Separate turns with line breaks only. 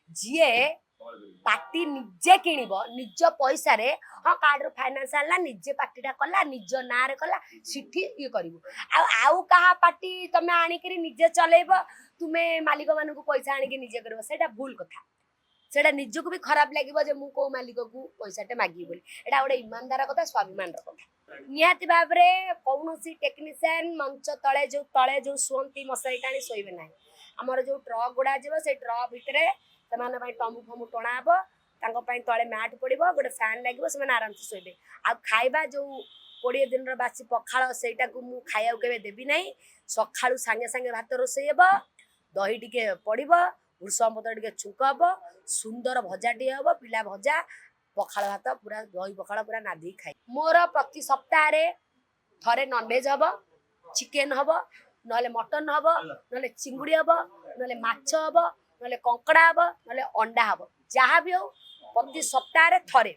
जीए party निजे किणव निज पैसा रे हाँ कार्ड फाइनान्स आला निजे पार्टीटा कला निज ना रे कला सिठी ये करू आउ कहा पार्टी तमे आनिकरी निजे चलेब तुमे मालिक मानकु पैसा आनिक निजे करबो सेटा भूल कथा सेटा निजको भी खराब लागिबो जे मु को मालिक को पैसाटे मागी बोली एटा गोटे ईमानदार कथा स्वाभिमान कथा निहाती भाबरे कौनसी टेक्नीशियन मंच तले जो सोंती मशारी टाणी सोइबे नाही हमर जो ट्रक गुडा जीव से ट्रक भितरे सेमाने पई टमु फमु टणा हबो तांको पई तळे मैट पड़िबो गोटे फैन लागिबो सेमाने आराम से सोइबे आ खाइबा जो 20 दिन रो बासी पखाळ सेटा को मु खाइया केबे देबी नाही सखाळू सांगे सांगे भात रोसई हबो दही टिके पड़िबो भृषम पत्र टिके छुंक हबो सुंदर भजा टी हबो पिला भजा पखाळ भात पूरा दही पखाळ पूरा नादी खाइ मोर प्रति सप्ताह रे थरे नॉनवेज हबो चिकन हबो नले मटन हबो नले चिंगुड़ी हबो नले माछ हबो नले कंकड़ा हबो नले अंडा हबो जहाँ भी हो प्रति सप्ताह रे थरे